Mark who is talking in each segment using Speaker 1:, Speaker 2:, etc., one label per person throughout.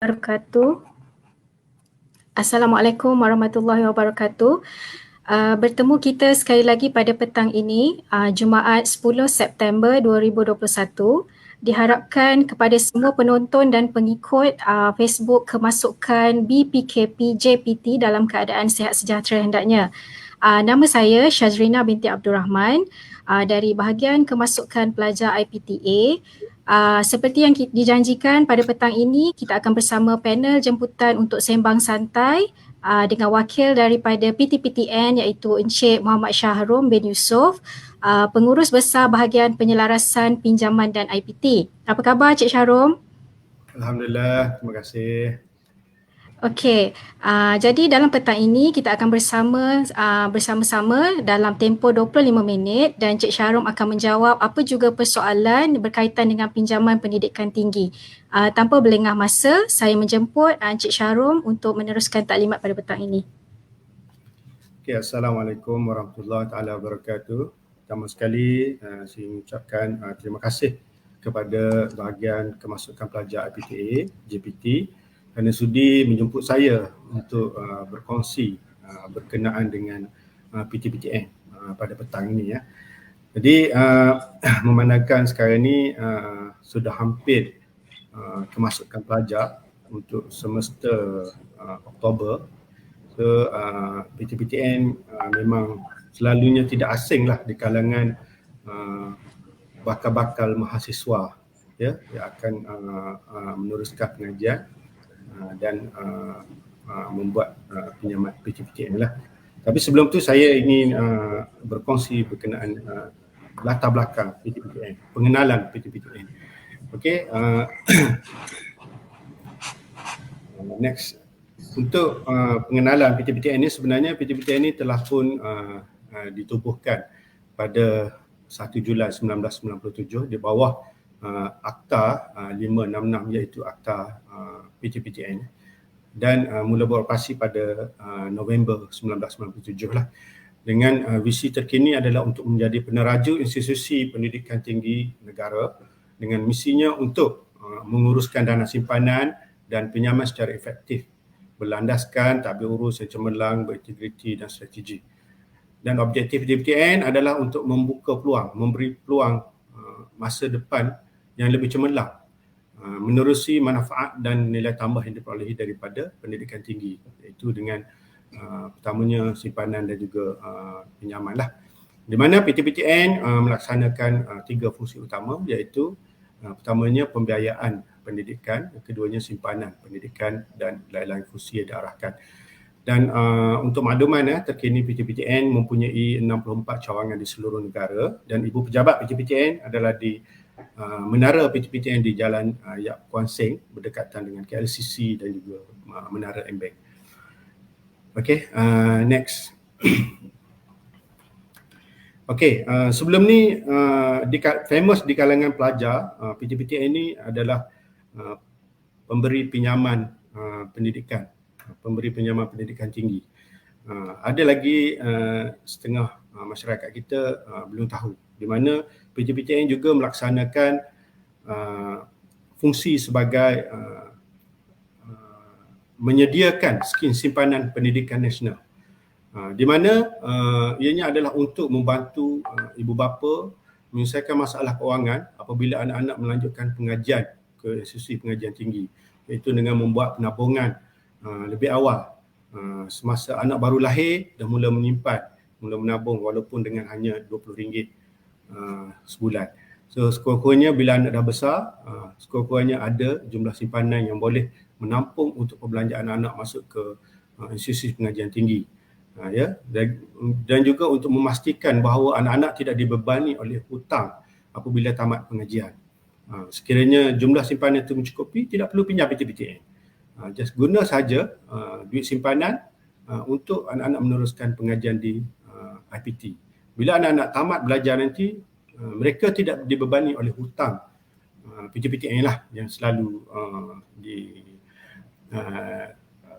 Speaker 1: wabarakatuh. Assalamualaikum warahmatullahi wabarakatuh. Bertemu kita sekali lagi pada petang ini, Jumaat 10 September 2021. Diharapkan kepada semua penonton dan pengikut Facebook Kemasukan BPKP JPT dalam keadaan sihat sejahtera hendaknya. Nama saya Syazrina binti Abdul Rahman dari bahagian Kemasukan Pelajar IPTA. Seperti yang dijanjikan pada petang ini, kita akan bersama panel jemputan untuk sembang santai dengan wakil daripada PTPTN iaitu Encik Muhammad Shahrom bin Yusof, pengurus besar bahagian penyelarasan pinjaman dan IPT. Apa khabar Encik Shahrom?
Speaker 2: Alhamdulillah, terima kasih.
Speaker 1: Okey, jadi dalam petang ini kita akan bersama-sama dalam tempoh 25 minit dan Encik Shahrom akan menjawab apa juga persoalan berkaitan dengan pinjaman pendidikan tinggi. Tanpa berlengah masa, saya menjemput Encik Shahrom untuk meneruskan taklimat pada petang ini.
Speaker 2: Okay, Assalamualaikum warahmatullahi wabarakatuh. Pertama sekali, saya mengucapkan terima kasih kepada bahagian Kemasukan Pelajar IPTA, JPT, kerana sudi menjemput saya untuk berkongsi berkenaan dengan PTPTN pada petang ini ya. Jadi memandangkan sekarang ini sudah hampir Kemasukan Pelajar untuk semester Oktober. So PTPTN memang selalunya tidak asing lah di kalangan bakal-bakal mahasiswa ya, yang akan meneruskan pengajian dan membuat pinjaman PTPTN lah. Tapi sebelum tu saya ingin berkongsi berkenaan latar belakang PTPTN, pengenalan PTPTN. Okey, next. Untuk pengenalan PTPTN ini, sebenarnya PTPTN ini telah pun ditubuhkan pada 1 Julai 1997 di bawah Akta 566 iaitu Akta PTPTN dan mula beroperasi pada November 1997 lah. Dengan visi terkini adalah untuk menjadi peneraju institusi pendidikan tinggi negara dengan misinya untuk menguruskan dana simpanan dan pinjaman secara efektif, berlandaskan tadbir urus yang cemerlang, berintegriti dan strategi. Dan objektif PTPTN adalah untuk membuka peluang, memberi peluang masa depan yang lebih cemerlang, menerusi manfaat dan nilai tambah yang diperolehi daripada pendidikan tinggi, iaitu dengan pertamanya simpanan dan juga pinjaman lah. Di mana PTPTN melaksanakan 3 fungsi utama, iaitu pertamanya pembiayaan pendidikan, keduanya simpanan pendidikan dan lain-lain fungsi yang diarahkan. Dan untuk makluman terkini PTPTN mempunyai 64 cawangan di seluruh negara dan ibu pejabat PTPTN adalah di Menara PTPTN di Jalan Yap Kuan Seng berdekatan dengan KLCC dan juga Menara Embek. Okey, next. Okey, sebelum ni famous di kalangan pelajar, PTPTN ini adalah pemberi pinjaman pendidikan, pemberi pinjaman pendidikan tinggi. Ada lagi setengah masyarakat kita belum tahu, di mana PTPTN juga melaksanakan fungsi sebagai menyediakan skim simpanan pendidikan nasional, di mana ianya adalah untuk membantu ibu bapa menyelesaikan masalah kewangan apabila anak-anak melanjutkan pengajian ke institusi pengajian tinggi, iaitu dengan membuat penabungan lebih awal semasa anak baru lahir dan mula menyimpan, mula menabung walaupun dengan hanya RM20 sebulan. So sekurang-kurangnya bila anak dah besar, sekurang-kurangnya ada jumlah simpanan yang boleh menampung untuk perbelanjaan anak masuk ke institusi pengajian tinggi. Ya, dan juga untuk memastikan bahawa anak-anak tidak dibebani oleh hutang apabila tamat pengajian. Sekiranya jumlah simpanan itu mencukupi, tidak perlu pinjam PTPTN. Just guna saja duit simpanan untuk anak-anak meneruskan pengajian di IPT. Bila anak-anak tamat belajar nanti, mereka tidak dibebani oleh hutang PTPTN lah yang selalu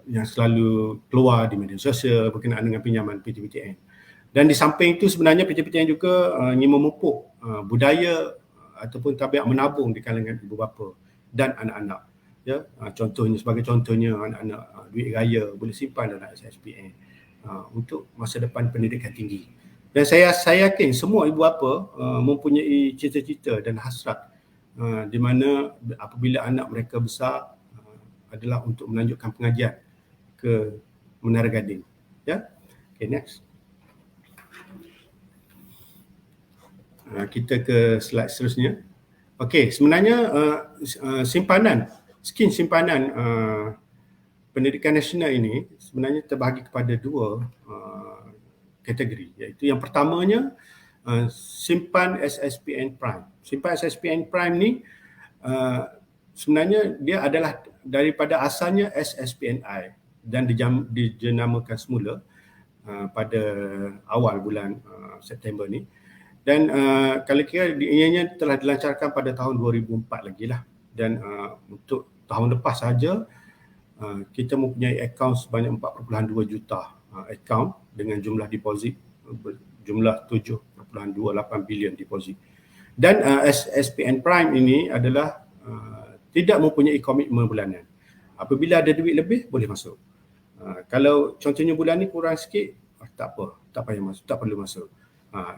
Speaker 2: yang selalu keluar di media sosial berkenaan dengan pinjaman PTPTN. Dan di samping itu sebenarnya PTPTN juga ingin memupuk budaya ataupun tabiat menabung di kalangan ibu bapa dan anak-anak. Ya, sebagai contohnya anak-anak duit raya boleh simpan dalam SSPN untuk masa depan pendidikan tinggi. Dan saya yakin semua ibu bapa mempunyai cita-cita dan hasrat di mana apabila anak mereka besar adalah untuk melanjutkan pengajian ke Menara Gading. Ya. Okay, next. Kita ke slide seterusnya. Okey, sebenarnya skim simpanan pendidikan nasional ini sebenarnya terbahagi kepada dua kategori, iaitu yang pertamanya simpan SSPN Prime. Simpan SSPN Prime ni sebenarnya dia adalah daripada asalnya SSPNI dan dijenamakan semula pada awal bulan September ni. Dan kalau kira ianya telah dilancarkan pada tahun 2004 lagi lah. Dan untuk tahun lepas saja kita mempunyai akaun sebanyak 4.2 juta akaun dengan jumlah deposit jumlah 7.28 bilion deposit. Dan SSPN Prime ini adalah tidak mempunyai komitmen bulanan. Apabila ada duit lebih boleh masuk. Kalau contohnya bulan ni kurang sikit, tak apa, tak payah masuk, tak perlu masuk.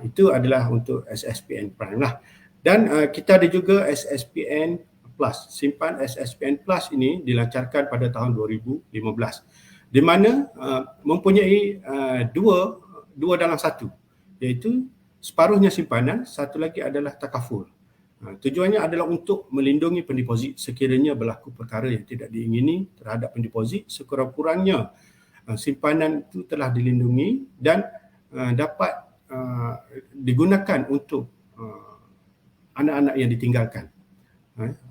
Speaker 2: Itu adalah untuk SSPN Prime lah. Dan kita ada juga SSPN Plus. Simpan SSPN Plus ini dilancarkan pada tahun 2015. Di mana mempunyai dua dalam satu. Iaitu separuhnya simpanan, satu lagi adalah takaful. Tujuannya adalah untuk melindungi pendeposit sekiranya berlaku perkara yang tidak diingini terhadap pendeposit, sekurang-kurangnya simpanan itu telah dilindungi dan dapat digunakan untuk anak-anak yang ditinggalkan.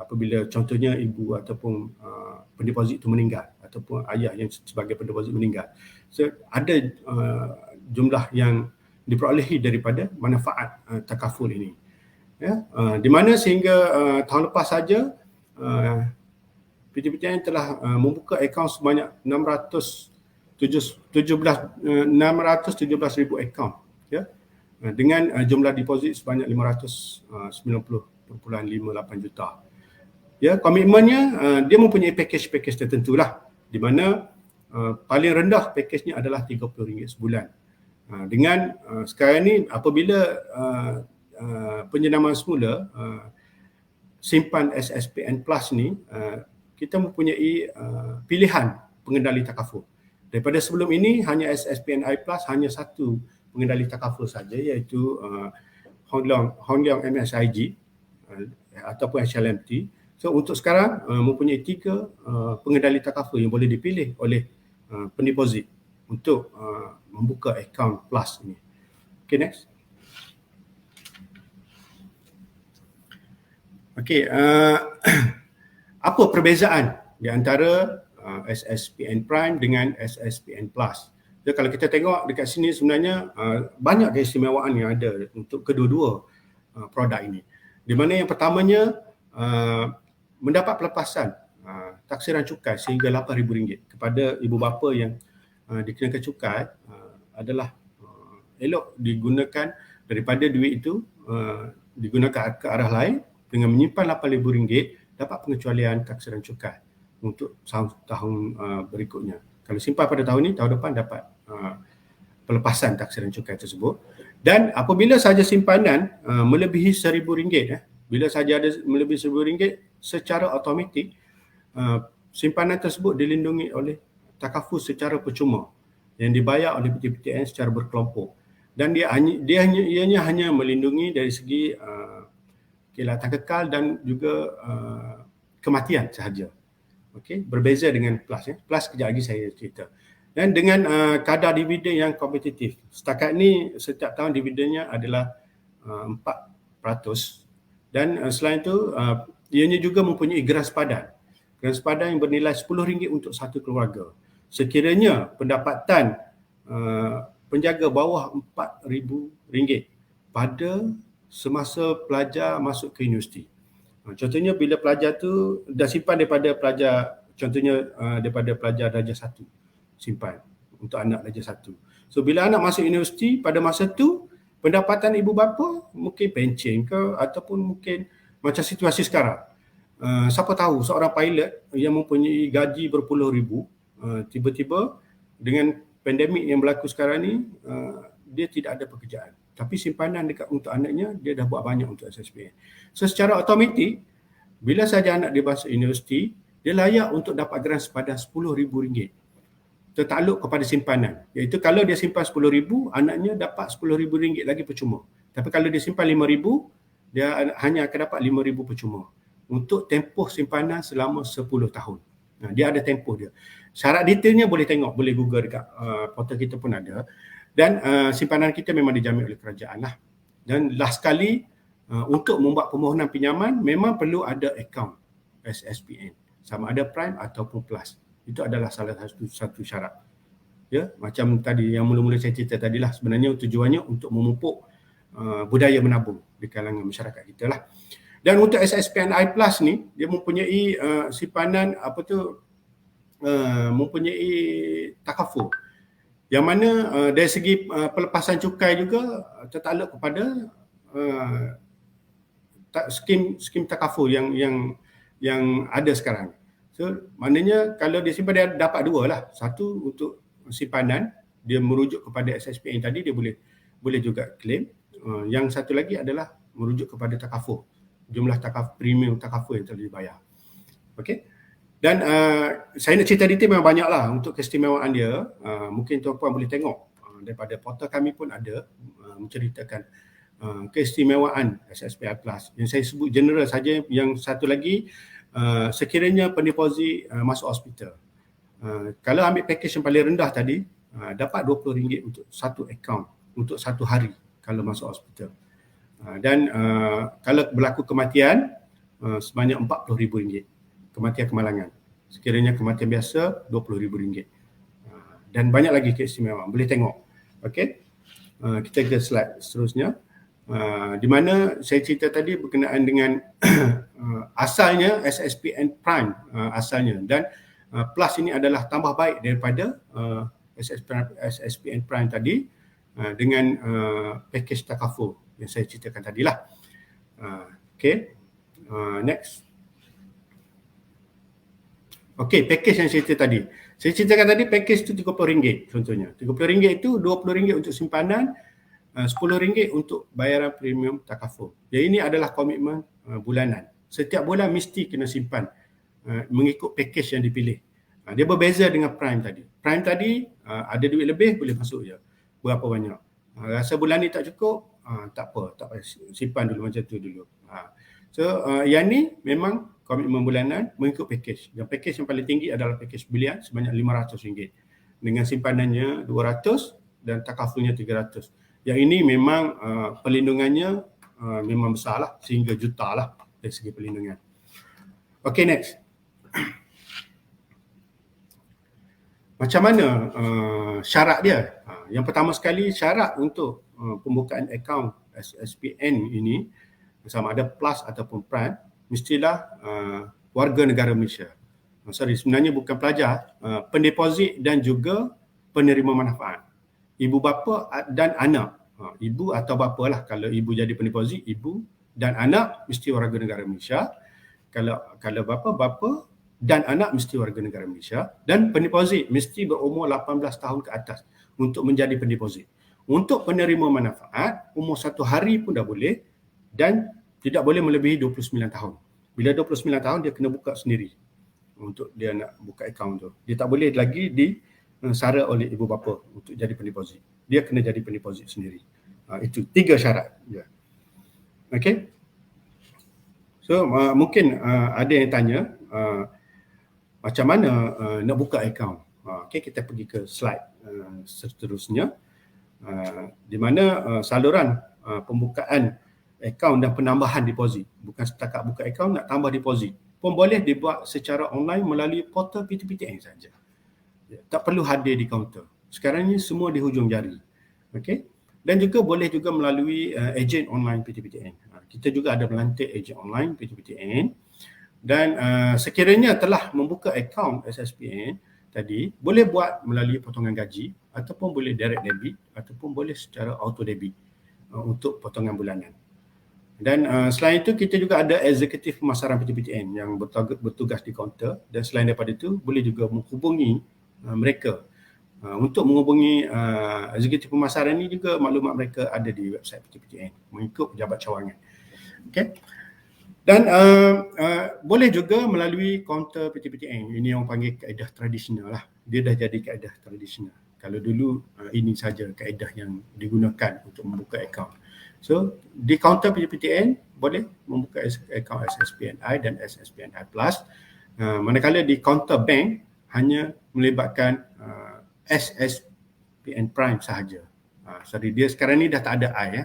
Speaker 2: Apabila contohnya ibu ataupun pendeposit itu meninggal ataupun ayah yang sebagai pendeposit meninggal. So, ada jumlah yang diperolehi daripada manfaat takaful ini. Ya, di mana sehingga tahun lepas saja PTPTN telah membuka akaun sebanyak 617,000 akaun, ya, dengan jumlah deposit sebanyak 590.58 juta. Ya, komitmennya dia mempunyai package tertentu lah, di mana paling rendah package-nya adalah RM30 sebulan. Dengan sekarang ni apabila penjenamaan semula simpan SSPN Plus ni, kita mempunyai pilihan pengendali takaful. Daripada sebelum ini hanya SSPNI Plus hanya satu pengendali takaful saja, iaitu Hong Leong MSIG ataupun HLMT. So untuk sekarang mempunyai 3 pengendali takaful yang boleh dipilih oleh pendeposit untuk membuka akaun Plus ini. Okay, next. Okey, apa perbezaan di antara SSPN Prime dengan SSPN Plus? Jadi kalau kita tengok dekat sini sebenarnya banyak keistimewaan yang ada untuk kedua-dua produk ini. Di mana yang pertamanya mendapat pelepasan taksiran cukai sehingga RM8,000 kepada ibu bapa yang dikenakan cukai adalah elok digunakan daripada duit itu digunakan ke arah lain. Dengan menyimpan RM8,000 dapat pengecualian taksiran cukai untuk tahun berikutnya. Kalau simpan pada tahun ini, tahun depan dapat pelepasan taksiran cukai tersebut. Dan apabila sahaja simpanan melebihi RM1,000, bila sahaja ada melebihi RM1,000, secara automatik simpanan tersebut dilindungi oleh takaful secara percuma yang dibayar oleh PTPTN secara berkelompok. Dan ianya hanya melindungi dari segi kelihatan kekal dan juga kematian sahaja. Okey, berbeza dengan Plus. Plus kejap lagi saya cerita. Dan dengan kadar dividen yang kompetitif. Setakat ni setiap tahun dividennya adalah 4%. Dan selain itu ianya juga mempunyai geran sepadan. Geran sepadan yang bernilai RM10 untuk satu keluarga. Sekiranya pendapatan penjaga bawah RM4,000 pada semasa pelajar masuk ke universiti. Contohnya bila pelajar tu dah simpan daripada pelajar, contohnya daripada pelajar darjah 1 simpan untuk anak darjah 1. So bila anak masuk universiti pada masa tu pendapatan ibu bapa mungkin pencen ke ataupun mungkin macam situasi sekarang. siapa tahu seorang pilot yang mempunyai gaji berpuluh ribu, tiba-tiba dengan pandemik yang berlaku sekarang ni, dia tidak ada pekerjaan. Tapi simpanan dekat untuk anaknya, dia dah buat banyak untuk SSPN. So secara automatik, bila saja anak dia masuk universiti, dia layak untuk dapat grant sepadan RM10,000. Tertakluk kepada simpanan. Iaitu kalau dia simpan RM10,000, anaknya dapat RM10,000 lagi percuma. Tapi kalau dia simpan RM5,000, dia hanya akan dapat RM5,000 percuma. Untuk tempoh simpanan selama 10 tahun. Dia ada tempoh dia. Syarat detailnya boleh tengok, boleh google dekat portal kita pun ada. Dan simpanan kita memang dijamin oleh kerajaan lah. Dan last kali, untuk membuat permohonan pinjaman, memang perlu ada akaun SSPN. Sama ada Prime ataupun Plus. Itu adalah salah satu syarat. Ya, macam tadi yang mula-mula saya cerita tadilah, sebenarnya tujuannya untuk memupuk budaya menabung di kalangan masyarakat kita lah. Dan untuk SSPNI Plus ni, dia mempunyai simpanan mempunyai takaful. Yang mana dari segi pelepasan cukai juga tertakluk kepada skim takaful yang ada sekarang. So, maknanya kalau dia simpan, dia dapat dua lah. Satu untuk simpanan, dia merujuk kepada SSPN tadi, dia boleh juga claim. Yang satu lagi adalah merujuk kepada takaful. Jumlah premium takaful yang telah dibayar. Okey. Dan saya nak cerita detail memang banyak lah untuk keistimewaan dia. Mungkin tuan-puan boleh tengok. Daripada portal kami pun ada menceritakan keistimewaan SSPI Plus. Yang saya sebut general saja. Yang satu lagi, sekiranya pendeposit masuk hospital, kalau ambil package yang paling rendah tadi, dapat RM20 untuk satu akaun untuk satu hari kalau masuk hospital. Dan kalau berlaku kematian, sebanyak RM40,000 kematian kemalangan. Sekiranya kematian biasa, RM20,000. Dan banyak lagi keistimewaan, boleh tengok. Okey, kita ke slide seterusnya. Di mana saya cerita tadi berkenaan dengan asalnya SSPN Prime asalnya, dan Plus ini adalah tambah baik daripada SSPN Prime tadi dengan package takaful yang saya ceritakan tadilah. Okey, next. Okey, package yang saya cerita tadi. Saya ceritakan tadi package itu RM30 contohnya. RM30 itu RM20 untuk simpanan, RM10 untuk bayaran premium takaful. Jadi ini adalah komitmen bulanan. Setiap bulan mesti kena simpan mengikut package yang dipilih. Dia berbeza dengan Prime tadi. Prime tadi ada duit lebih boleh masuk je. Berapa banyak. Rasa bulan ni tak cukup, tak apa, tak payah, simpan dulu macam tu dulu. So yang ni memang komitmen bulanan mengikut package. Dan package yang paling tinggi adalah package bilion sebanyak RM500 dengan simpanannya RM200 dan takafulnya RM300. Yang ini memang perlindungannya memang besar lah, sehingga juta lah dari segi perlindungan. Okay, next. Macam mana syarat dia? Yang pertama sekali, syarat untuk pembukaan akaun SSPN ini, sama ada Plus ataupun Prime, mestilah warga negara Malaysia. Sebenarnya bukan pelajar, pendeposit dan juga penerima manfaat. Ibu bapa dan anak. Ibu atau bapa lah. Kalau ibu jadi pendeposit, ibu dan anak mesti warga negara Malaysia. Kalau bapa dan anak mesti warga negara Malaysia. Dan pendeposit mesti berumur 18 tahun ke atas untuk menjadi pendeposit. Untuk penerima manfaat, umur 1 hari pun dah boleh dan tidak boleh melebihi 29 tahun. Bila 29 tahun, dia kena buka sendiri untuk dia nak buka akaun tu. Dia tak boleh lagi disara oleh ibu bapa untuk jadi pendeposit. Dia kena jadi pendeposit sendiri. Itu 3 syarat. Okay. So mungkin ada yang tanya macam mana nak buka akaun. Okay, kita pergi ke slide seterusnya. Di mana saluran pembukaan akaun dan penambahan deposit. Bukan setakat buka akaun, nak tambah deposit pun boleh dibuat secara online melalui portal PTPTN saja. Tak perlu hadir di kaunter. Sekarang ni semua di hujung jari. Okey. Dan juga boleh juga melalui ejen online PTPTN. Kita juga ada melantik ejen online PTPTN. Dan sekiranya telah membuka akaun SSPN tadi, boleh buat melalui potongan gaji ataupun boleh direct debit ataupun boleh secara auto debit untuk potongan bulanan. Dan selain itu kita juga ada eksekutif pemasaran PTPTN yang bertugas di kaunter, dan selain daripada itu boleh juga menghubungi mereka. Untuk menghubungi eksekutif pemasaran ini juga maklumat mereka ada di website PTPTN mengikut pejabat cawangan. Okay. Dan boleh juga melalui kaunter PTPTN. Ini yang panggil kaedah tradisional lah. Dia dah jadi kaedah tradisional. Kalau dulu ini saja kaedah yang digunakan untuk membuka akaun. So di kaunter PTPTN boleh membuka akaun SSPNI dan SSPNI Plus. Manakala di kaunter bank hanya melibatkan SSPN Prime sahaja. Sorry, dia sekarang ni dah tak ada I ya.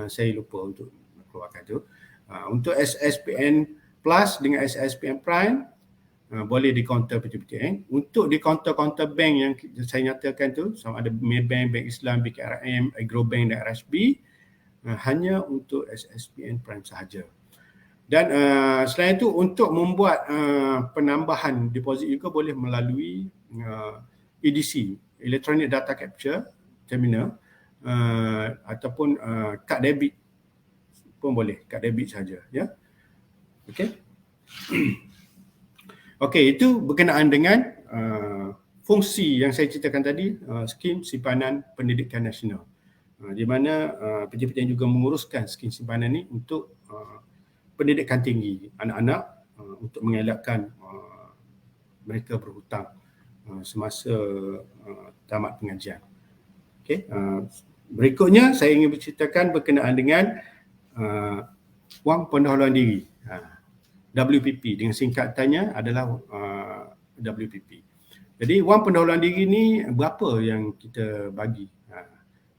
Speaker 2: Saya lupa untuk keluarkan tu. Untuk SSPN Plus dengan SSPN Prime boleh di kaunter PTPTN. Untuk di kaunter-kaunter bank yang saya nyatakan tu, sama ada Maybank, Bank Islam, BKRM, Agrobank dan RSB, hanya untuk SSPN Prime sahaja. Dan selain itu untuk membuat penambahan deposit juga boleh melalui EDC, Electronic Data Capture Terminal, ataupun kad debit pun boleh, kad debit saja ya. Okey. Okey, itu berkenaan dengan fungsi yang saya ceritakan tadi, skim simpanan pendidikan nasional. Di mana PTPTN juga menguruskan skim simpanan ini untuk pendidikan tinggi anak-anak, untuk mengelakkan mereka berhutang semasa tamat pengajian. Okey, berikutnya saya ingin berceritakan berkenaan dengan wang pendahuluan diri, WPP, dengan singkatannya adalah WPP. Jadi wang pendahuluan diri ni berapa yang kita bagi?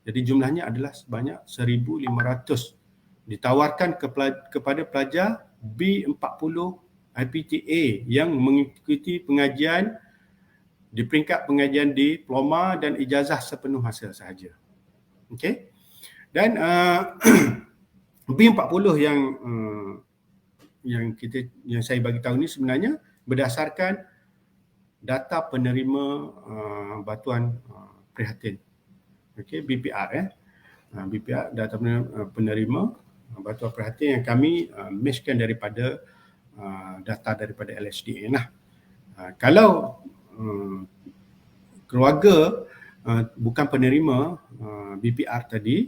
Speaker 2: Jadi jumlahnya adalah sebanyak 1,500 ditawarkan kepada pelajar B40 IPTA yang mengikuti pengajian di peringkat pengajian diploma dan ijazah sepenuh masa sahaja. Okey. Dan B40 yang saya bagi tahu ni sebenarnya berdasarkan data penerima bantuan prihatin. Okey, BPR BPR, data penerima bantuan prihatin yang kami matchkan daripada data daripada LHDN lah. Kalau keluarga bukan penerima BPR tadi,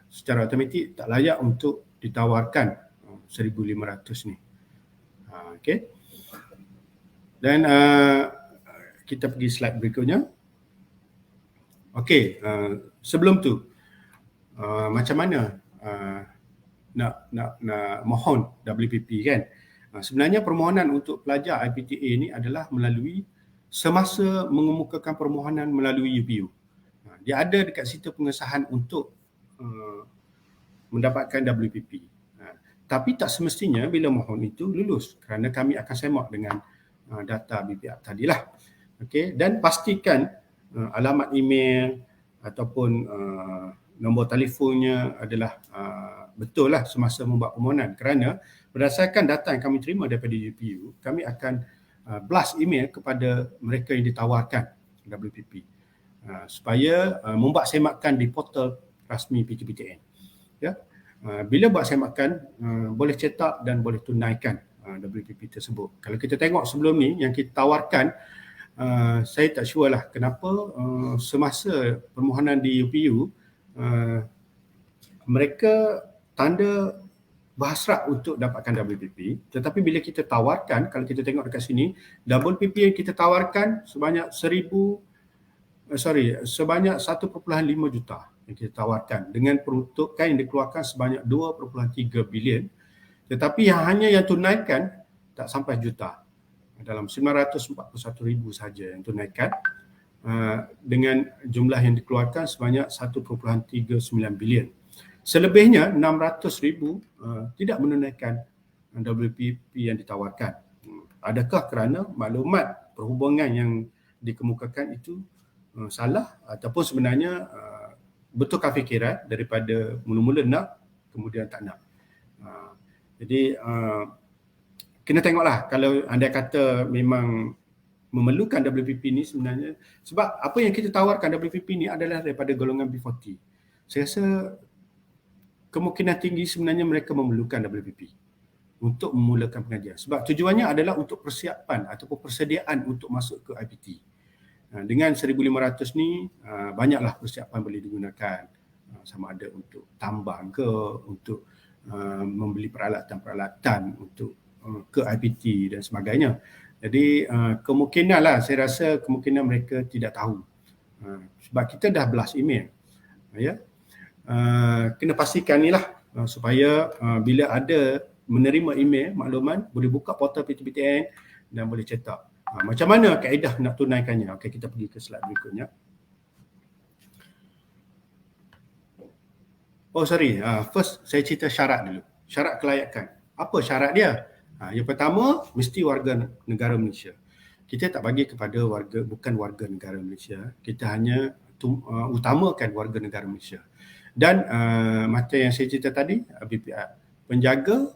Speaker 2: secara automatik tak layak untuk ditawarkan 1,500 ni. Okey. Dan kita pergi slide berikutnya. Okey, sebelum tu macam mana nak mohon WPP kan? Sebenarnya permohonan untuk pelajar IPTA ni adalah melalui semasa mengemukakan permohonan melalui UPU. Dia ada dekat situ pengesahan untuk mendapatkan WPP. Tapi tak semestinya bila mohon itu lulus, kerana kami akan semak dengan data BPR tadilah. Okey, dan pastikan alamat email ataupun nombor telefonnya adalah betul lah semasa membuat permohonan, kerana berdasarkan data yang kami terima daripada UPU, kami akan blast email kepada mereka yang ditawarkan WPP supaya membuat semakan di portal rasmi PTPTN. Ya. Bila buat semakan, boleh cetak dan boleh tunaikan WPP tersebut. Kalau kita tengok sebelum ni yang kita tawarkan, saya tak sure lah kenapa semasa permohonan di UPU mereka tanda berhasrat untuk dapatkan WPP, tetapi bila kita tawarkan, kalau kita tengok dekat sini, WPP yang kita tawarkan sebanyak 1,5 juta yang kita tawarkan dengan peruntukan yang dikeluarkan sebanyak 2.3 bilion, tetapi yang tunaikan tak sampai juta, dalam 941,000 saja yang tunaikan, dengan jumlah yang dikeluarkan sebanyak 1.39 bilion. Selebihnya 600,000 tidak menunaikan WPP yang ditawarkan. Adakah kerana maklumat perhubungan yang dikemukakan itu salah, ataupun sebenarnya betulkah fikiran daripada mula-mula nak kemudian tak nak? Jadi kena tengoklah kalau anda kata memang memerlukan WPP ni sebenarnya, sebab apa yang kita tawarkan WPP ni adalah daripada golongan B40. Saya rasa kemungkinan tinggi sebenarnya mereka memerlukan WPP untuk memulakan pengajian. Sebab tujuannya adalah untuk persiapan ataupun persediaan untuk masuk ke IPT. Dengan 1,500 ni, banyaklah persiapan boleh digunakan. Sama ada untuk tambang ke, untuk membeli peralatan-peralatan untuk ke IPT dan sebagainya. Jadi kemungkinan lah, saya rasa kemungkinan mereka tidak tahu. Sebab kita dah blast email. Ya. Kena pastikan ni lah supaya bila ada menerima email makluman, boleh buka portal PTPTN dan boleh cetak. Macam mana kaedah nak tunaikannya? Okey, kita pergi ke slide berikutnya. Oh sorry, first saya cerita syarat dulu. Syarat kelayakan. Apa syarat dia? Yang pertama, mesti warga negara Malaysia. Kita tak bagi kepada bukan warga negara Malaysia. Kita hanya utamakan warga negara Malaysia. Dan macam yang saya cerita tadi, BPR, penjaga,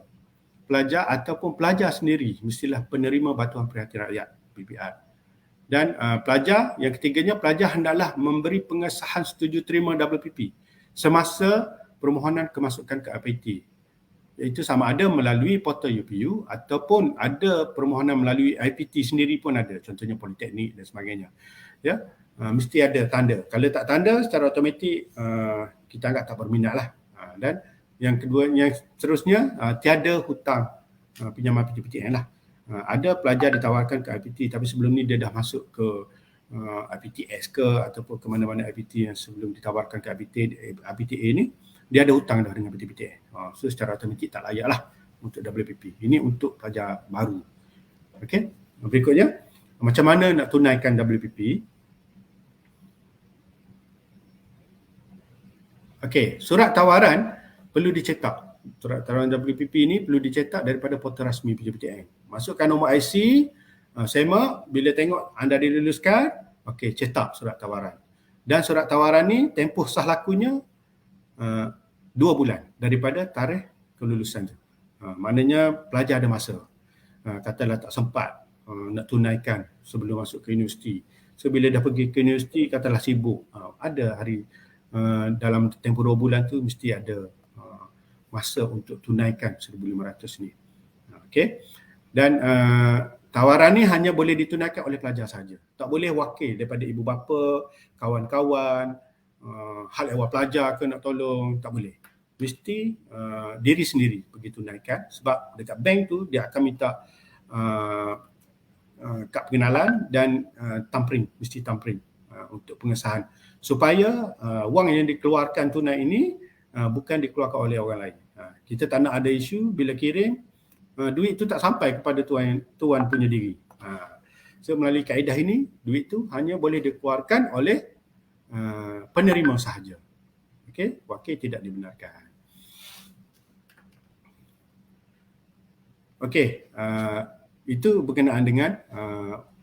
Speaker 2: pelajar ataupun pelajar sendiri mestilah penerima bantuan perhatian rakyat, BPR. Dan pelajar, yang ketiganya, pelajar hendaklah memberi pengesahan setuju terima WPP semasa permohonan kemasukan ke IPT. Iaitu sama ada melalui portal UPU ataupun ada permohonan melalui IPT sendiri pun ada, contohnya Politeknik dan sebagainya. Ya, mesti ada tanda. Kalau tak tanda, secara automatik kita anggap tak berminat lah. Dan yang kedua, yang seterusnya, tiada hutang pinjaman PTPTN lah. Ada pelajar ditawarkan ke IPT tapi sebelum ni dia dah masuk ke IPTS ke ataupun ke mana-mana IPT yang sebelum ditawarkan ke IPTA ni, dia ada hutang dah dengan PTPTN. So secara automatik tak layak lah untuk WPP. Ini untuk pelajar baru. Okey. Berikutnya, macam mana nak tunaikan WPP? Okey, surat tawaran perlu dicetak. Surat tawaran WPP ni perlu dicetak daripada portal rasmi PTPTN. Masukkan nombor IC, SEMA, bila tengok anda diluluskan, okey, cetak surat tawaran. Dan surat tawaran ni tempoh sah lakunya 2 bulan daripada tarikh kelulusan tu. Maknanya pelajar ada masa. Katalah tak sempat nak tunaikan sebelum masuk ke universiti. So bila dah pergi ke universiti, katalah sibuk. Ada hari dalam tempoh 2 bulan tu mesti ada masa untuk tunaikan 1,500 ni. Okey. Dan tawaran ni hanya boleh ditunaikan oleh pelajar saja. Tak boleh wakil daripada ibu bapa, kawan-kawan, hal ehwal pelajar ke nak tolong, tak boleh. Mesti diri sendiri pergi tunaikan sebab dekat bank tu dia akan minta kad pengenalan dan thumbprint, mesti thumbprint untuk pengesahan supaya wang yang dikeluarkan tunai ini bukan dikeluarkan oleh orang lain. Kita tak nak ada isu bila kirim duit tu tak sampai kepada tuan punya diri. So melalui kaedah ini, duit tu hanya boleh dikeluarkan oleh penerima sahaja. Okey, wakil tidak dibenarkan. Okey, itu berkenaan dengan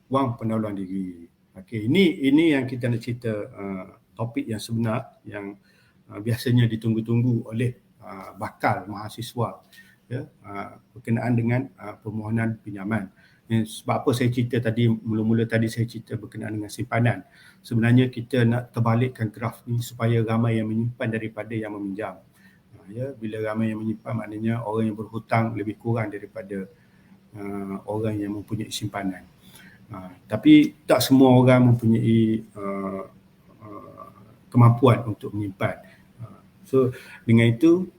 Speaker 2: wang pendahuluan diri. Okey, ini yang kita nak cerita topik yang sebenar yang biasanya ditunggu-tunggu oleh bakal mahasiswa, ya, berkenaan dengan permohonan pinjaman. Sebab apa saya cerita tadi, mula-mula tadi saya cerita berkenaan dengan simpanan. Sebenarnya kita nak terbalikkan graf ni supaya ramai yang menyimpan daripada yang meminjam. Ya, bila ramai yang menyimpan maknanya orang yang berhutang lebih kurang daripada orang yang mempunyai simpanan. Tapi tak semua orang mempunyai kemampuan untuk menyimpan. So dengan itu,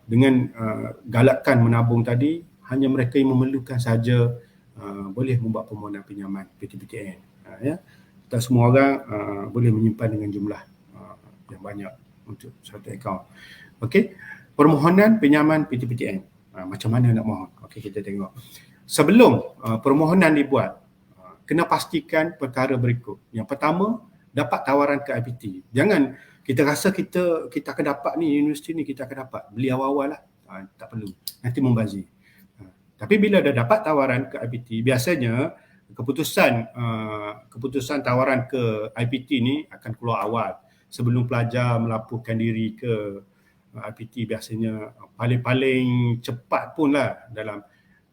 Speaker 2: dengan galakkan menabung tadi, hanya mereka yang memerlukan saja boleh membuat permohonan pinjaman PTPTN. Ya. Tak semua orang boleh menyimpan dengan jumlah yang banyak untuk satu akaun. Okey, permohonan pinjaman PTPTN. Macam mana nak mohon? Okey, kita tengok. Sebelum permohonan dibuat, kena pastikan perkara berikut. Yang pertama, dapat tawaran ke IPT. Jangan kita rasa kita akan dapat ni, universiti ni kita akan dapat. Beli awal-awal lah. Tak perlu. Nanti membazir. Tapi bila dah dapat tawaran ke IPT, biasanya keputusan tawaran ke IPT ni akan keluar awal. Sebelum pelajar melaporkan diri ke IPT, biasanya paling-paling cepat pun lah dalam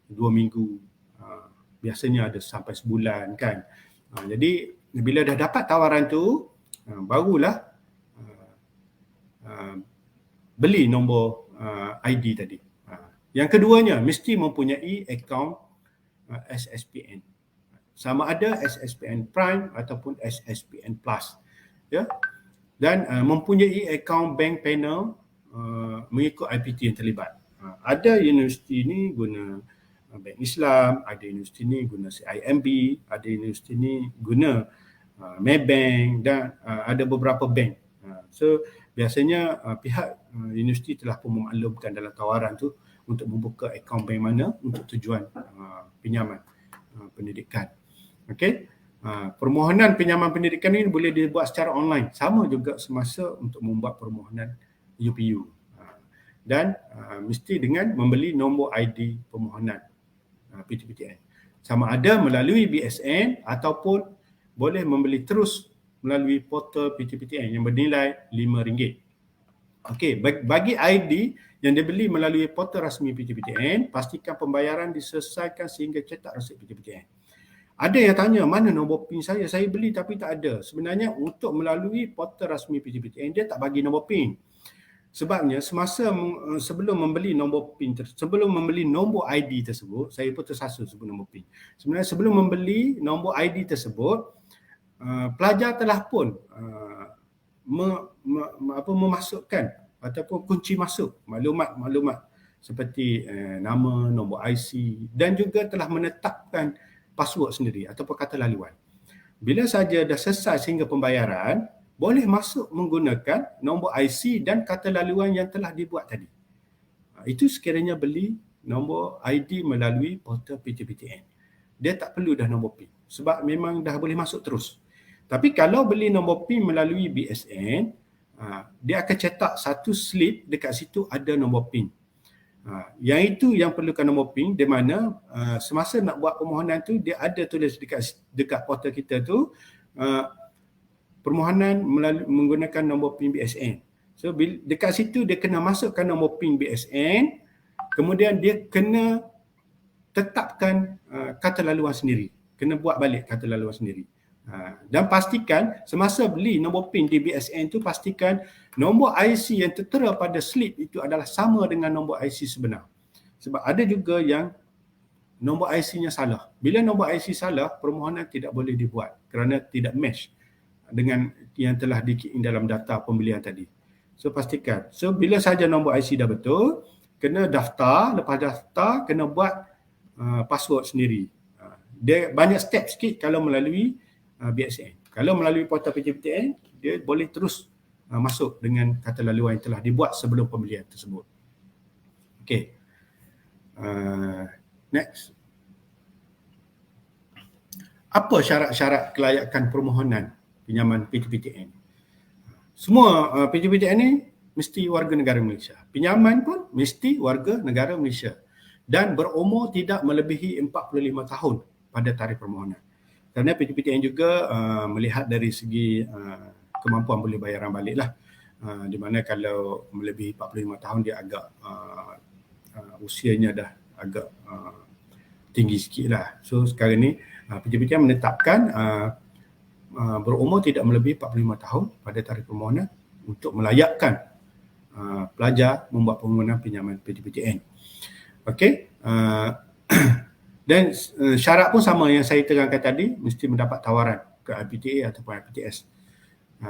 Speaker 2: 2 minggu. Biasanya ada sampai sebulan kan. Jadi bila dah dapat tawaran tu, barulah beli nombor ID tadi. Yang keduanya, mesti mempunyai akaun SSPN. Sama ada SSPN Prime ataupun SSPN Plus. Ya. Dan mempunyai akaun bank panel mengikut IPT yang terlibat. Ada universiti ni guna Bank Islam, ada universiti ni guna CIMB, ada universiti ni guna Maybank dan ada beberapa bank. So biasanya pihak universiti telah pun memaklumkan dalam tawaran tu untuk membuka akaun bank mana untuk tujuan pinjaman pendidikan. Okey. Permohonan pinjaman pendidikan ini boleh dibuat secara online. Sama juga semasa untuk membuat permohonan UPU. Dan mesti dengan membeli nombor ID permohonan PTPTN. Sama ada melalui BSN ataupun boleh membeli terus melalui portal PTPTN yang bernilai RM5. Okey, bagi ID yang dibeli melalui portal rasmi PTPTN, pastikan pembayaran diselesaikan sehingga cetak resip PTPTN. Ada yang tanya, mana nombor PIN saya? Saya beli tapi tak ada. Sebenarnya untuk melalui portal rasmi PTPTN, dia tak bagi nombor PIN. Sebabnya semasa sebelum membeli nombor PIN, sebelum membeli nombor ID tersebut, saya pun tersasul sebut nombor PIN. Sebenarnya sebelum membeli nombor ID tersebut, pelajar telah pun memasukkan ataupun kunci masuk maklumat-maklumat seperti nama, nombor IC dan juga telah menetapkan password sendiri ataupun kata laluan. Bila saja dah selesai sehingga pembayaran, boleh masuk menggunakan nombor IC dan kata laluan yang telah dibuat tadi. Itu sekiranya beli nombor ID melalui portal PTPTN. Dia tak perlu dah nombor PIN sebab memang dah boleh masuk terus. Tapi kalau beli nombor PIN melalui BSN, dia akan cetak satu slip, dekat situ ada nombor PIN. Yang itu yang perlukan nombor PIN, di mana semasa nak buat permohonan tu, dia ada tulis dekat portal kita tu, permohonan menggunakan nombor PIN BSN. So dekat situ dia kena masukkan nombor PIN BSN, kemudian dia kena tetapkan kata laluan sendiri. Kena buat balik kata laluan sendiri. Dan pastikan semasa beli nombor PIN di BSN tu, pastikan nombor IC yang tertera pada slip itu adalah sama dengan nombor IC sebenar. Sebab ada juga yang nombor IC-nya salah. Bila nombor IC salah, permohonan tidak boleh dibuat kerana tidak match dengan yang telah di-key in dalam data pembelian tadi. So pastikan. So bila saja nombor IC dah betul, kena daftar, lepas daftar kena buat password sendiri. Dia banyak step sikit kalau melalui BSN. Kalau melalui portal PTPTN, dia boleh terus masuk dengan kata laluan yang telah dibuat sebelum pembelian tersebut. Okey. Next. Apa syarat-syarat kelayakan permohonan pinjaman PTPTN? Semua PTPTN ni mesti warga negara Malaysia. Pinjaman pun mesti warga negara Malaysia dan berumur tidak melebihi 45 tahun pada tarikh permohonan. Kerana PTPTN juga melihat dari segi kemampuan boleh bayaran balik lah. Di mana kalau melebihi 45 tahun dia agak usianya dah agak tinggi sikit lah. So sekarang ni PTPTN menetapkan berumur tidak melebihi 45 tahun pada tarikh permohonan untuk melayakkan pelajar membuat permohonan pinjaman PTPTN. Okey. Dan syarat pun sama yang saya terangkan tadi, mesti mendapat tawaran ke IPTA ataupun IPTS.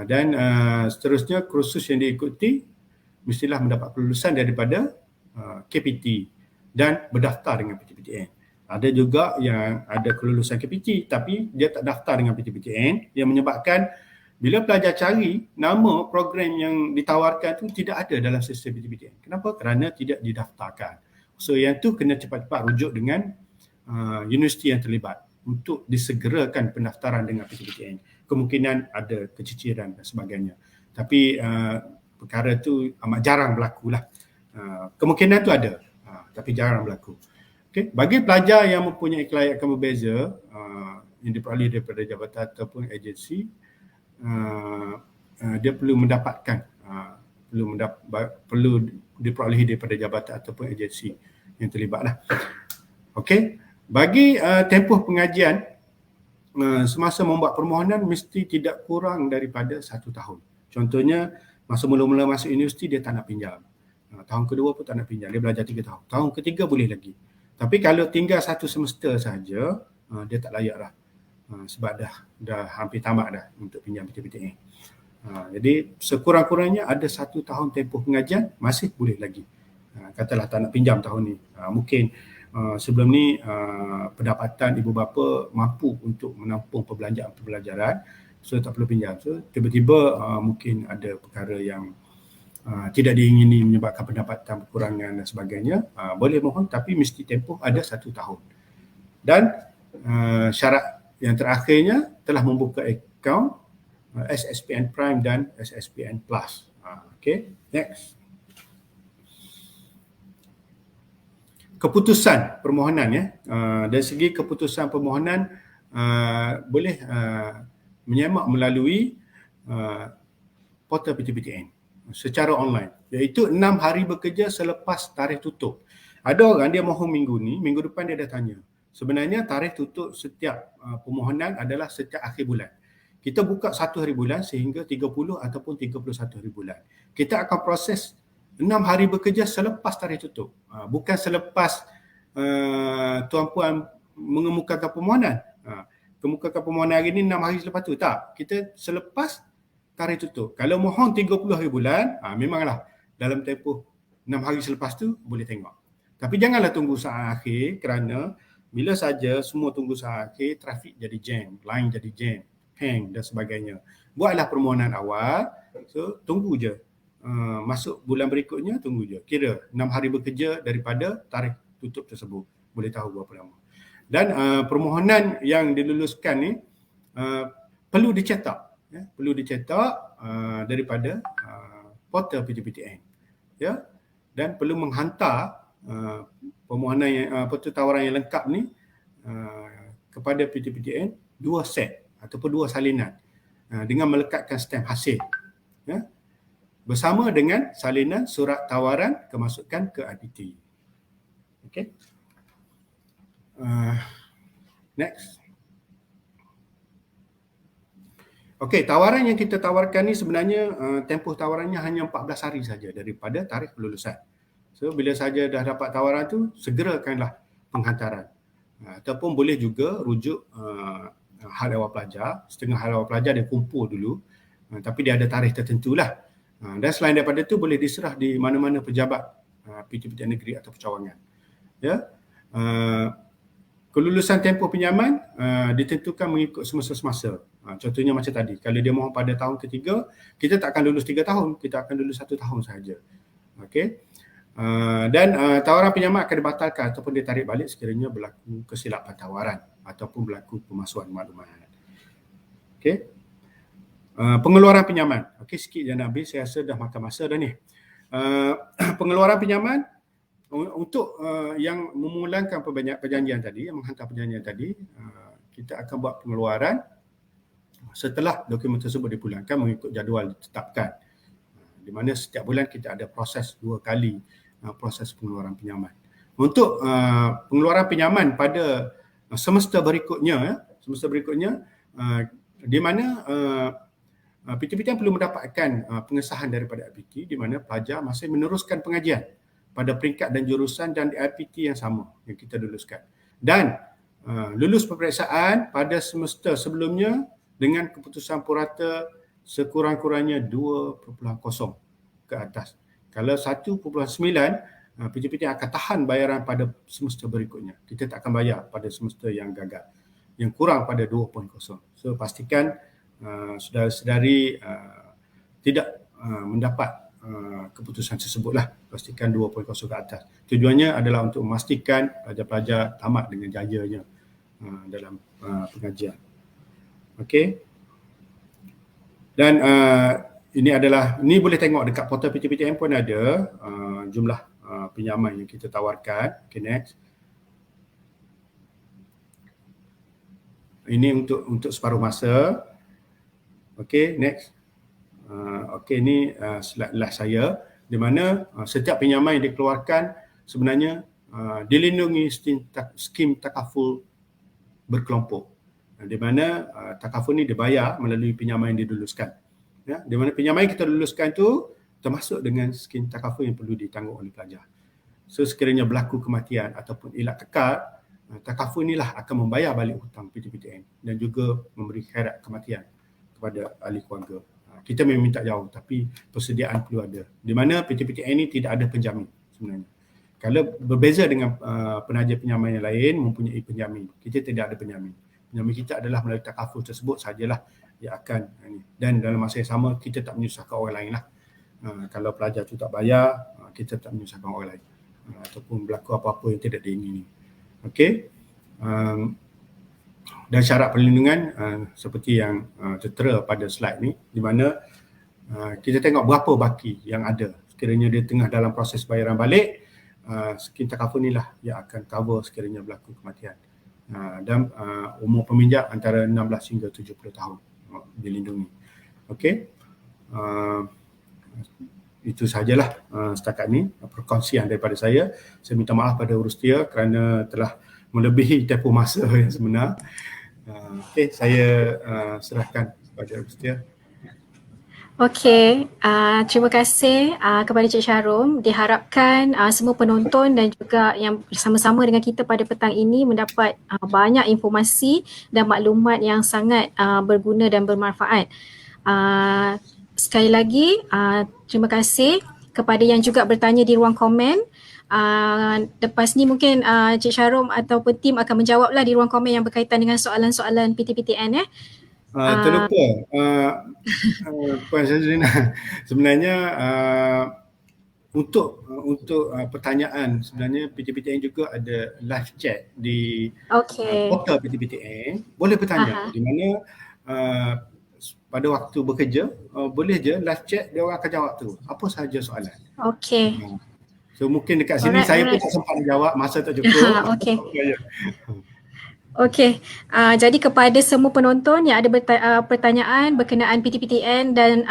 Speaker 2: Dan seterusnya kursus yang diikuti mestilah mendapat kelulusan daripada KPT dan berdaftar dengan PTPTN. Ada juga yang ada kelulusan KPT tapi dia tak daftar dengan PTPTN, yang menyebabkan bila pelajar cari nama program yang ditawarkan tu tidak ada dalam sistem PTPTN. Kenapa? Kerana tidak didaftarkan. So yang tu kena cepat-cepat rujuk dengan universiti yang terlibat untuk disegerakan pendaftaran dengan PTPTN. Kemungkinan ada keciciran dan sebagainya. Tapi perkara tu amat jarang berlaku lah. Kemungkinan tu ada, tapi jarang berlaku. Okay. Bagi pelajar yang mempunyai kelayakan berbeza yang diperoleh daripada jabatan ataupun agensi, dia perlu mendapatkan perlu diperolehi daripada jabatan ataupun agensi yang terlibat lah. Okey. Bagi tempoh pengajian semasa membuat permohonan mesti tidak kurang daripada 1 tahun. Contohnya masa mula-mula masuk universiti dia tak nak pinjam. Tahun kedua pun tak nak pinjam, dia belajar 3 tahun. Tahun ketiga boleh lagi. Tapi kalau tinggal 1 semester saja, dia tak layak dah. Sebab dah hampir tamat dah untuk pinjam PTPTN. Jadi sekurang-kurangnya ada 1 tahun tempoh pengajian masih boleh lagi. Katalah tak nak pinjam tahun ni. Mungkin sebelum ni pendapatan ibu bapa mampu untuk menampung perbelanjaan pembelajaran, so tak perlu pinjam. So tiba-tiba mungkin ada perkara yang tidak diingini menyebabkan pendapatan kekurangan dan sebagainya, boleh mohon, tapi mesti tempoh ada 1 tahun. Dan syarat yang terakhirnya telah membuka akaun SSPN Prime dan SSPN Plus. Okay, next. Keputusan permohonan ya. Dari segi keputusan permohonan boleh menyemak melalui portal PTPTN secara online, iaitu 6 hari bekerja selepas tarikh tutup. Ada orang dia mohon minggu ni, minggu depan dia dah tanya. Sebenarnya tarikh tutup setiap permohonan adalah setiap akhir bulan. Kita buka 1 hari bulan sehingga 30 ataupun 31 hari bulan. Kita akan proses 6 hari bekerja selepas tarikh tutup. Bukan selepas tuan-puan mengemukakan permohonan. Kemukakan permohonan hari ni 6 hari selepas tu. Tak, kita selepas tarikh tutup. Kalau mohon 30 hari bulan, memanglah dalam tempoh 6 hari selepas tu boleh tengok. Tapi janganlah tunggu saat akhir, kerana bila saja semua tunggu saat akhir, trafik jadi jam, line jadi jam, hang dan sebagainya. Buatlah permohonan awal, so tunggu je. Masuk bulan berikutnya, tunggu je. Kira 6 hari bekerja daripada tarikh tutup tersebut. Boleh tahu berapa lama. Dan permohonan yang diluluskan ni perlu dicetak. Ya, perlu dicetak daripada portal PTPTN. Ya, dan perlu menghantar permohonan yang tawaran yang lengkap ni kepada PTPTN 2 set ataupun 2 salinan dengan melekatkan stamp hasil. Ya, bersama dengan salinan surat tawaran kemasukan ke IPT. Okay. Next. Okey, tawaran yang kita tawarkan ni sebenarnya tempoh tawarannya hanya 14 hari saja daripada tarikh kelulusan. So bila saja dah dapat tawaran tu, segerakanlah penghantaran. Ataupun boleh juga rujuk hal ehwal pelajar, setengah hal ehwal pelajar dia kumpul dulu, tapi dia ada tarikh tertentu lah. Dan selain daripada tu boleh diserah di mana-mana pejabat PTPTN negeri atau percawangan. Ya. Kelulusan tempoh pinjaman ditentukan mengikut semasa-semasa. Contohnya macam tadi, kalau dia mohon pada tahun ketiga, kita tak akan lulus 3 tahun, kita akan lulus 1 tahun sahaja. Okey. Dan tawaran pinjaman akan dibatalkan ataupun ditarik balik sekiranya berlaku kesilapan tawaran ataupun berlaku pemalsuan maklumat. Okey. Pengeluaran pinjaman. Okey, sikit je nak habis, saya rasa dah makan masa dah ni. Pengeluaran pinjaman untuk yang memulangkan perjanjian tadi, yang menghantar perjanjian tadi, kita akan buat pengeluaran setelah dokumen tersebut dipulangkan mengikut jadual ditetapkan. Di mana setiap bulan kita ada proses 2 kali proses pengeluaran pinjaman. Untuk pengeluaran pinjaman pada semester berikutnya, di mana PTPTN perlu mendapatkan pengesahan daripada IPT, di mana pelajar masih meneruskan pengajian pada peringkat dan jurusan dan di IPT yang sama yang kita luluskan. Dan lulus peperiksaan pada semester sebelumnya dengan keputusan purata sekurang-kurangnya 2.0 ke atas. Kalau 1.9, PTPTN akan tahan bayaran pada semester berikutnya. Kita tak akan bayar pada semester yang gagal, yang kurang pada 2.0. So pastikan saudara-saudari tidak mendapat keputusan tersebutlah. Pastikan 2.0 ke atas. Tujuannya adalah untuk memastikan pelajar-pelajar tamat dengan jayanya dalam pengajian. Okey. Dan ini boleh tengok dekat portal PTPTN pun ada jumlah pinjaman yang kita tawarkan. Okay, next. Ini untuk separuh masa. Okey, next. Okey, ini slide last saya, di mana setiap pinjaman yang dikeluarkan sebenarnya dilindungi skim takaful berkelompok. Di mana takaful ni dibayar melalui pinjaman yang diluluskan. Ya, di mana pinjaman yang kita luluskan tu termasuk dengan skim takaful yang perlu ditanggung oleh pelajar. So sekiranya berlaku kematian ataupun ilak kekal, takaful inilah akan membayar balik hutang PTPTN dan juga memberi khairat kematian kepada ahli keluarga. Kita memang minta jauh tapi persediaan perlu ada. Di mana PTPTN ini tidak ada penjamin sebenarnya. Kalau berbeza dengan penaja pinjaman yang lain mempunyai penjamin, kita tidak ada penjamin. Penjamin kita adalah melalui takaful tersebut sajalah yang akan dan dalam masa yang sama kita tak menyusahkan orang lain lah. Kalau pelajar tu tak bayar, kita tak menyusahkan orang lain ataupun berlaku apa-apa yang tidak diingini. Okey. Dan syarat perlindungan seperti yang tertera pada slide ni, di mana kita tengok berapa baki yang ada. Sekiranya dia tengah dalam proses bayaran balik, skim takaful inilah yang akan cover sekiranya berlaku kematian. Dan umur peminjam antara 16 hingga 70 tahun dilindungi. Okey. Itu sahajalah setakat ni perkongsian daripada saya. Saya minta maaf pada Urustia kerana telah melebihi tempoh masa yang sebenar. Okey, saya serahkan kepada Urustia.
Speaker 1: Okey, terima kasih kepada Cik Syarom. Diharapkan semua penonton dan juga yang bersama-sama dengan kita pada petang ini mendapat banyak informasi dan maklumat yang sangat berguna dan bermanfaat. Sekali lagi, terima kasih kepada yang juga bertanya di ruang komen. Lepas ni mungkin Cik Syarom ataupun tim akan menjawablah di ruang komen yang berkaitan dengan soalan-soalan PTPTN.
Speaker 2: Terlupa Puan Syazrina, sebenarnya untuk pertanyaan sebenarnya PTPTN juga ada live chat di portal PTPTN, boleh bertanya di mana pada waktu bekerja boleh je live chat, dia orang akan jawab tu apa sahaja soalan.
Speaker 1: Okey.
Speaker 2: So mungkin dekat sini saya pun tak sempat jawab, masa tak cukup.
Speaker 1: Okey. Okey, jadi kepada semua penonton yang ada pertanyaan berkenaan PTPTN dan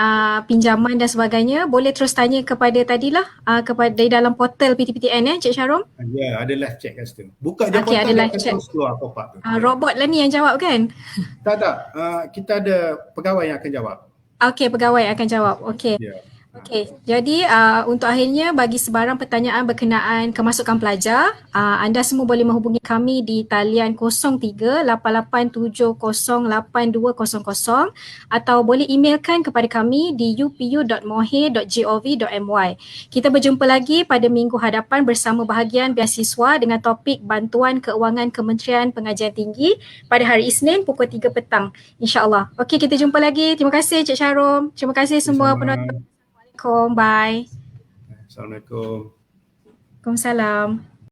Speaker 1: pinjaman dan sebagainya, boleh terus tanya kepada tadilah kepada di dalam portal PTPTN Cik Syarom.
Speaker 2: Ya, ada live chat kat situ. Buka je portal,
Speaker 1: ada live chat.
Speaker 2: Terus keluar pop-up tu.
Speaker 1: Robot lah ni yang jawab kan?
Speaker 2: Tak, kita ada pegawai yang akan jawab.
Speaker 1: Okey, pegawai akan jawab. Okey.
Speaker 2: Ya.
Speaker 1: Okey, jadi untuk akhirnya bagi sebarang pertanyaan berkenaan kemasukan pelajar, anda semua boleh menghubungi kami di talian 03-8870-8200 atau boleh emailkan kepada kami di upu.mohe.gov.my. Kita berjumpa lagi pada minggu hadapan bersama bahagian beasiswa dengan topik Bantuan Keuangan Kementerian Pengajian Tinggi pada hari Isnin pukul 3 petang. InsyaAllah. Okey, kita jumpa lagi. Terima kasih Cik Syarom. Terima kasih semua penonton. Bye.
Speaker 2: Assalamualaikum.
Speaker 1: Waalaikumsalam.